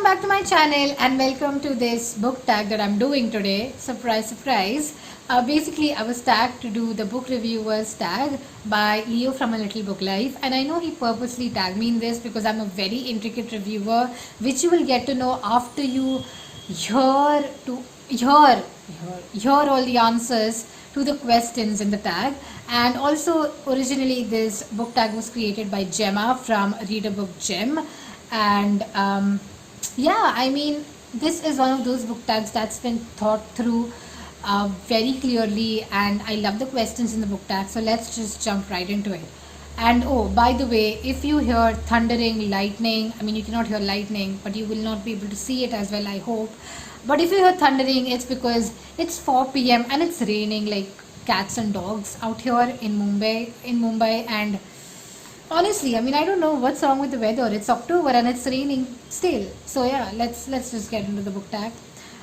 welcome back to my channel and welcome to this book tag that I'm doing today. Surprise, surprise. Basically, I was tagged to do the book reviewers tag by Leo from A Little Book Life, and I know he purposely tagged me in this because I'm a very intricate reviewer, which you will get to know after you hear to hear hear all the answers to the questions in the tag. And also, originally this book tag was created by Gemma from Read a Book Gem, and yeah, I mean, this is one of those book tags that's been thought through very clearly, and I love the questions in the book tag. So let's just jump right into it. And oh, by the way, if you hear thundering, lightning, I mean, you cannot hear lightning, but you will not be able to see it as well, I hope. But if you hear thundering, it's because it's 4 p.m. and it's raining like cats and dogs out here in Mumbai, and honestly, I mean, I don't know what's wrong with the weather. It's October and it's raining still. So yeah, let's just get into the book tag.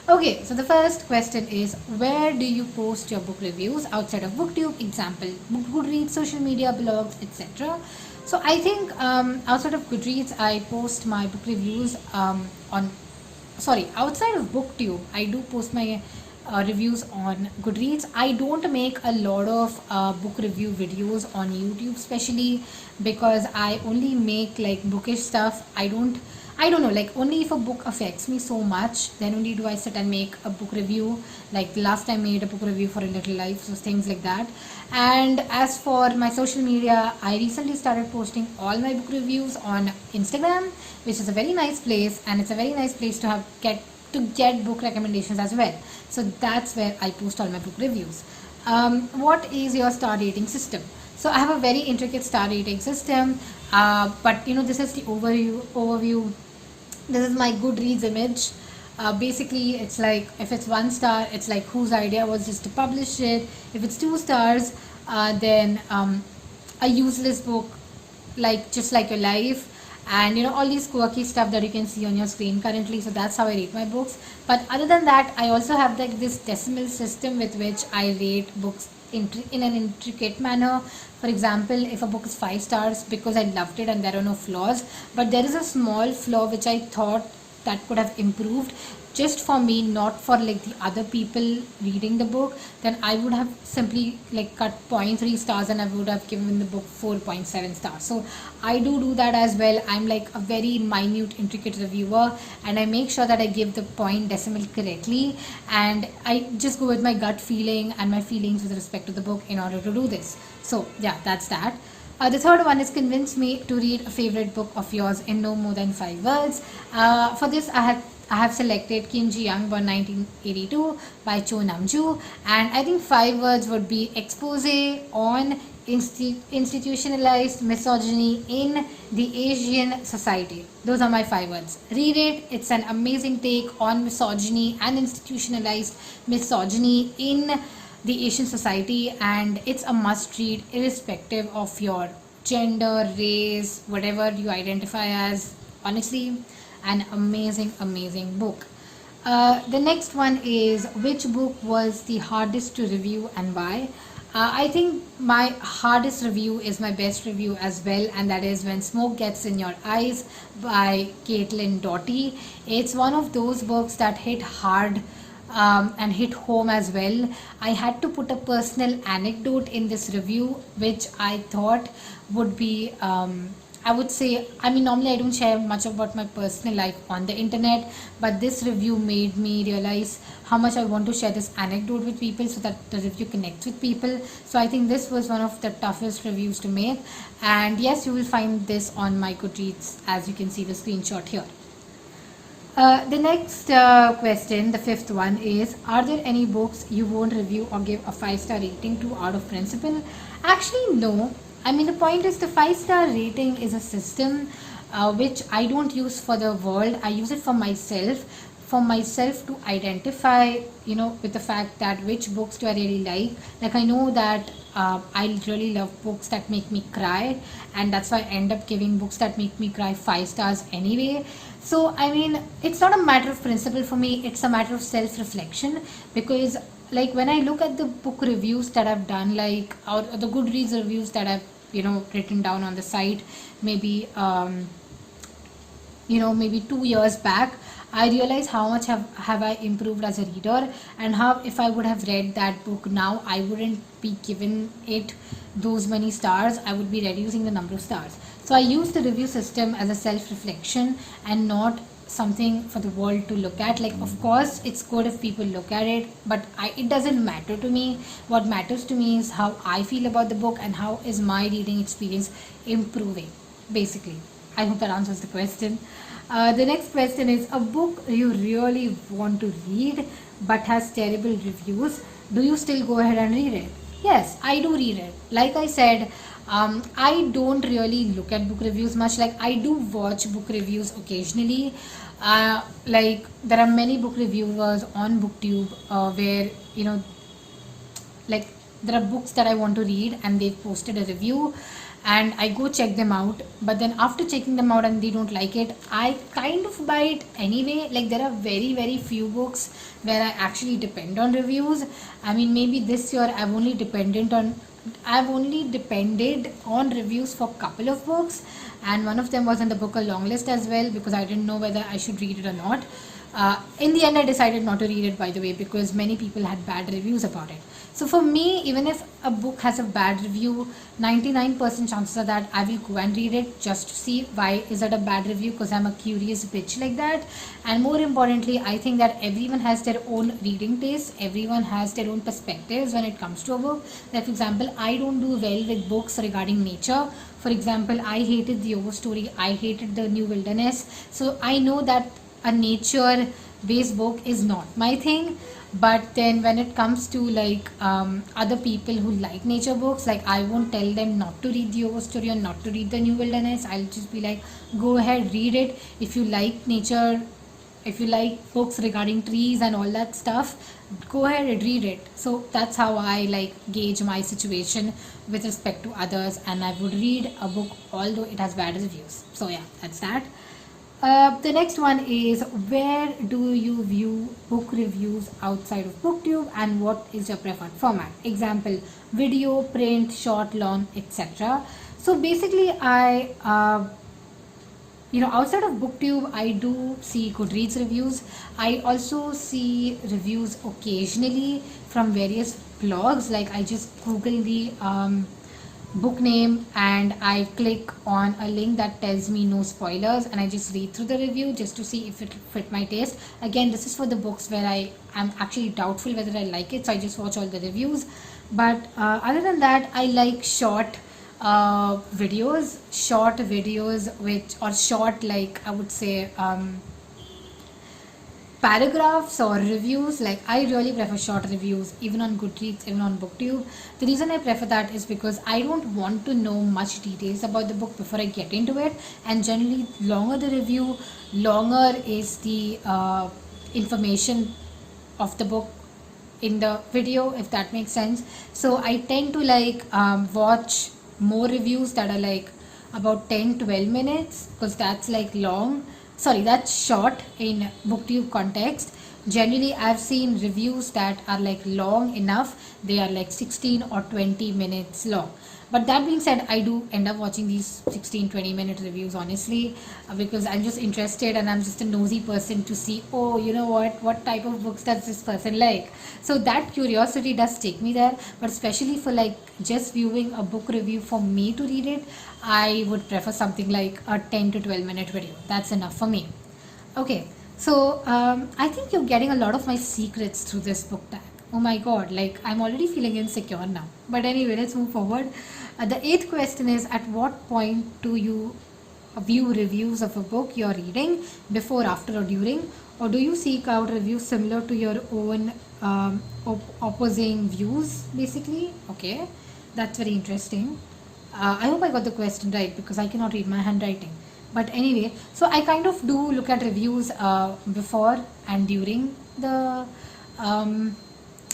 Okay, so the first question is, where do you post your book reviews outside of BookTube? Example, Goodreads, social media, blogs, etc. So I think outside of Goodreads, I post my book reviews outside of BookTube, I do post my reviews on Goodreads. I don't make a lot of book review videos on YouTube, especially because I only make like bookish stuff. I don't know, like only if a book affects me so much, then only do I sit and make a book review. Like last time I made a book review for A Little Life, so things like that. And as for my social media, I recently started posting all my book reviews on Instagram, which is a very nice place, and it's a very nice place to get book recommendations as well. So that's where I post all my book reviews. What is your star rating system? So I have a very intricate star rating system, but this is the overview. This is my Goodreads image. Basically, it's like if it's 1 star, it's like whose idea was just to publish it. If it's 2 stars, then a useless book, like just like your life, and all these quirky stuff that you can see on your screen currently. So that's how I rate my books. But other than that, I also have like this decimal system with which I rate books in an intricate manner. For example, if a book is 5 stars because I loved it and there are no flaws, but there is a small flaw which I thought that could have improved just for me, not for like the other people reading the book, then I would have simply like cut 0.3 stars and I would have given the book 4.7 stars. So I do that as well. I'm like a very minute, intricate reviewer, and I make sure that I give the point decimal correctly, and I just go with my gut feeling and my feelings with respect to the book in order to do this. So yeah, that's that. The third one is, convince me to read a favorite book of yours in no more than 5 words. For this, I have selected Kim Ji Young, born 1982, by Cho Namju, and I think 5 words would be expose on institutionalized misogyny in the Asian society. Those are my 5 words. Read it. It's an amazing take on misogyny and institutionalized misogyny in the Asian society, and it's a must read irrespective of your gender, race, whatever you identify as. Honestly, an amazing book. The next one is, which book was the hardest to review and why? I think my hardest review is my best review as well, and that is When Smoke Gets in Your Eyes by Caitlin Doughty. It's one of those books that hit hard and hit home as well. I had to put a personal anecdote in this review, which I thought would be I would say, I mean, normally I don't share much about my personal life on the internet, but this review made me realize how much I want to share this anecdote with people so that the review connects with people. So I think this was one of the toughest reviews to make, and yes, you will find this on my Goodreads, as you can see the screenshot here. The next question, the fifth one, is, are there any books you won't review or give a 5-star rating to out of principle? Actually, no. I mean, the point is, the 5-star rating is a system which I don't use for the world. I use it for myself to identify, with the fact that which books do I really like. Like, I know that I really love books that make me cry, and that's why I end up giving books that make me cry 5 stars anyway. So I mean, it's not a matter of principle for me, it's a matter of self-reflection, because like when I look at the book reviews that I've done, like, or the Goodreads reviews that I've written down on the site, maybe maybe 2 years back, I realized how much have I improved as a reader, and how if I would have read that book now, I wouldn't be given it those many stars. I would be reducing the number of stars. So I use the review system as a self reflection and not something for the world to look at. Like, of course it's good if people look at it, but it doesn't matter to me. What matters to me is how I feel about the book and how is my reading experience improving, basically. I hope that answers the question. The next question is, a book you really want to read but has terrible reviews, do you still go ahead and read it? Yes, I do read it. Like I said, I don't really look at book reviews much. Like, I do watch book reviews occasionally. Like, there are many book reviewers on BookTube where, like, there are books that I want to read and they've posted a review, and I go check them out. But then after checking them out and they don't like it, I kind of buy it anyway. Like, there are very, very few books where I actually depend on reviews. I mean, maybe this year I've only depended on reviews for a couple of books, and one of them was in the book a long list as well, because I didn't know whether I should read it or not. In the end, I decided not to read it, by the way, because many people had bad reviews about it. So for me, even if a book has a bad review, 99% chances are that I will go and read it just to see why is it a bad review, because I'm a curious bitch like that. And more importantly, I think that everyone has their own reading taste, everyone has their own perspectives when it comes to a book. Like, for example, I don't do well with books regarding nature. For example, I hated the Overstory, I hated the New Wilderness. So I know that a nature based book is not my thing. But then when it comes to like other people who like nature books, like, I won't tell them not to read the Overstory or not to read the New Wilderness. I'll just be like, go ahead, read it. If you like nature, if you like books regarding trees and all that stuff, go ahead and read it. So that's how I like gauge my situation with respect to others, and I would read a book although it has bad reviews. So yeah, that's that. The next one is, where do you view book reviews outside of BookTube, and what is your preferred format? Example: video, print, short, long, etc. So basically, outside of BookTube, I do see Goodreads reviews. I also see reviews occasionally from various blogs. Like, I just Google the book name and I click on a link that tells me no spoilers, and I just read through the review just to see if it fit my taste. Again, this is for the books where I am actually doubtful whether I like it, so I just watch all the reviews. But other than that, I like short videos which, or short, like, I would say paragraphs or reviews. Like, I really prefer short reviews, even on Goodreads, even on BookTube. The reason I prefer that is because I don't want to know much details about the book before I get into it, and generally longer the review, longer is the information of the book in the video, if that makes sense. So I tend to like watch more reviews that are like about 10-12 minutes, because that's like long, sorry, that's short in BookTube context. Generally, I've seen reviews that are like long enough, they are like 16 or 20 minutes long. But that being said, I do end up watching these 16-20 minute reviews, honestly, because I'm just interested and I'm just a nosy person to see, oh, you know what type of books does this person like? So that curiosity does take me there. But especially for like just viewing a book review for me to read it, I would prefer something like a 10 to 12 minute video. That's enough for me. Okay, so I think you're getting a lot of my secrets through this book tag. Oh my god, like, I'm already feeling insecure now. But anyway, let's move forward. The eighth question is, at what point do you view reviews of a book you're reading, before, after, or during? Or do you seek out reviews similar to your own opposing views, basically? Okay, that's very interesting. I hope I got the question right, because I cannot read my handwriting. But anyway, so I kind of do look at reviews before and during the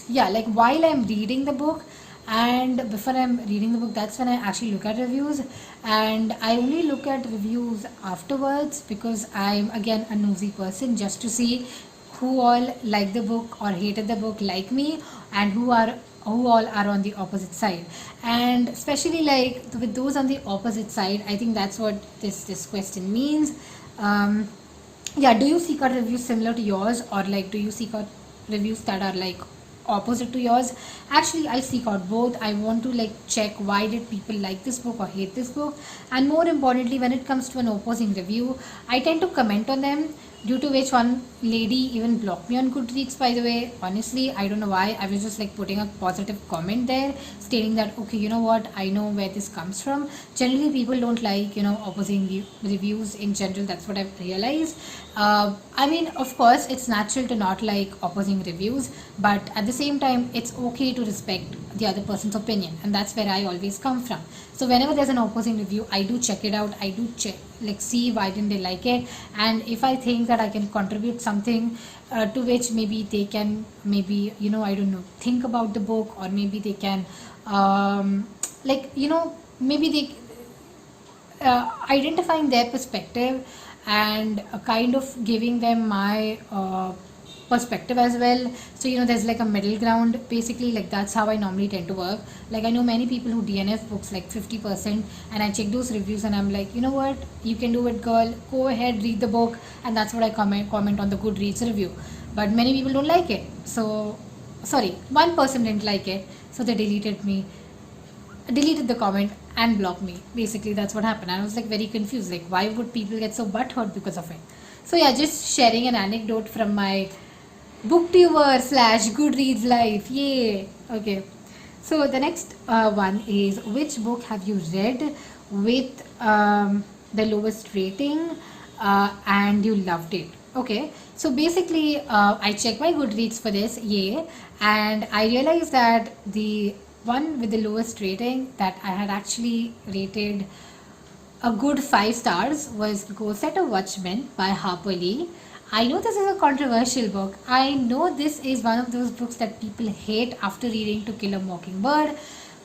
like while I'm reading the book and before I'm reading the book, that's when I actually look at reviews. And I only look at reviews afterwards, because I'm again a nosy person, just to see who all liked the book or hated the book like me, and who all are on the opposite side. And especially like with those on the opposite side, I think that's what this question means. um, yeah, do you seek out reviews similar to yours, or like do you seek out reviews that are like opposite to yours? Actually, I seek out both. I want to like check why did people like this book or hate this book, and more importantly, when it comes to an opposing review, I tend to comment on them, due to which one lady even blocked me on Goodreads, by the way. Honestly, I don't know why. I was just like putting a positive comment there stating that, okay, you know what, I know where this comes from. Generally people don't like, opposing reviews in general. That's what I've realized. I mean, of course it's natural to not like opposing reviews, but at the same time it's okay to respect the other person's opinion, and that's where I always come from. So whenever there's an opposing review, I do check it out. I do check, like, see why didn't they like it, and if I think that I can contribute something to which maybe they can, maybe, I don't know, think about the book, or maybe they can, like, maybe they identifying their perspective, and kind of giving them my perspective as well. So there's like a middle ground, basically. Like, that's how I normally tend to work. Like, I know many people who DNF books like 50%, and I check those reviews and I'm like, you know what, you can do it, girl, go ahead, read the book. And that's what I comment on the Goodreads review. But many people don't like it, so sorry, one person didn't like it, so they deleted the comment and blocked me. Basically, that's what happened. I was like very confused. Like, why would people get so butthurt because of it? So yeah, just sharing an anecdote from my booktuber slash Goodreads life. Yay! Okay. So the next one is, which book have you read with the lowest rating and you loved it? Okay. So basically, I checked my Goodreads for this. Yay! And I realized that the one with the lowest rating that I had actually rated a good 5 stars was Go Set a Watchman by Harper Lee. I know this is a controversial book. I know this is one of those books that people hate after reading To Kill a Mockingbird,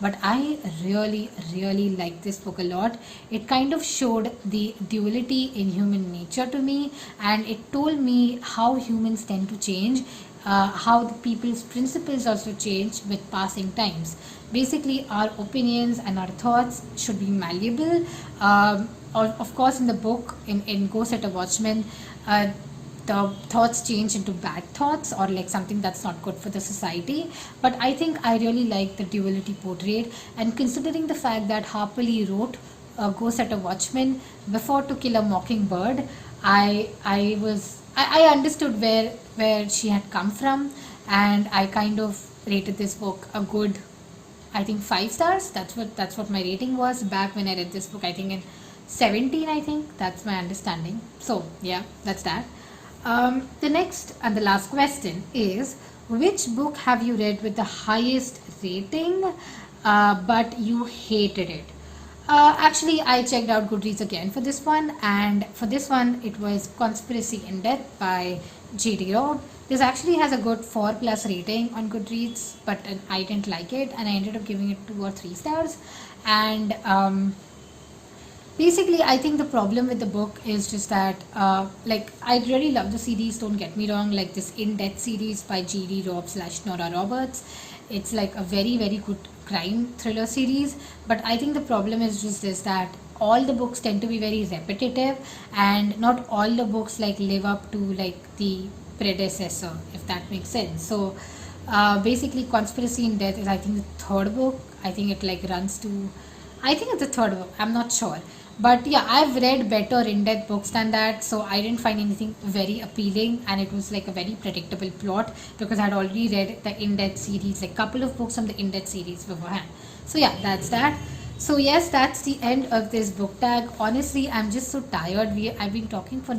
but I really, really like this book a lot. It kind of showed the duality in human nature to me, and it told me how humans tend to change, how the people's principles also change with passing times. Basically, our opinions and our thoughts should be malleable. Of course, in the book, in Go Set a Watchman, the thoughts change into bad thoughts, or like something that's not good for the society. But I think I really like the duality portrayed, and considering the fact that Harper Lee wrote Go Set a Watchman before To Kill a Mockingbird, I understood where she had come from, and I kind of rated this book a good, I think, 5 stars. That's what my rating was back when I read this book. I think in 17. I think that's my understanding. So yeah, that's that. The next and the last question is, which book have you read with the highest rating, but you hated it? Actually, I checked out Goodreads again for this one, and for this one, it was Conspiracy in Death by J.D. Robb. This actually has a good 4+ rating on Goodreads, but I didn't like it, and I ended up giving it 2 or 3 stars. And basically, I think the problem with the book is just that, like, I really love the series, don't get me wrong, like this In Death series by J.D. Robb / Nora Roberts. It's like a very, very good crime thriller series, but I think the problem is just this, that all the books tend to be very repetitive, and not all the books like live up to like the predecessor, if that makes sense. So basically, Conspiracy in Death is, I think, the third book. I think it like runs to, I think it's the third book, I'm not sure. But yeah, I've read better in-depth books than that, so I didn't find anything very appealing, and it was like a very predictable plot, because I had already read the in-depth series, like couple of books from the in-depth series beforehand. So yeah, that's that. So yes, that's the end of this book tag. Honestly, I'm just so tired. I've been talking for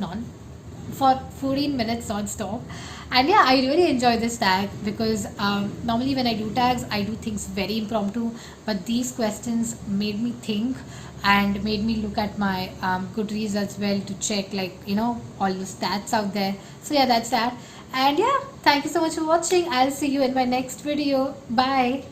14 minutes non-stop, and yeah, I really enjoy this tag, because normally when I do tags, I do things very impromptu, but these questions made me think and made me look at my Goodreads as well, to check, like, all the stats out there. So yeah, that's that. And yeah, thank you so much for watching. I'll see you in my next video. Bye.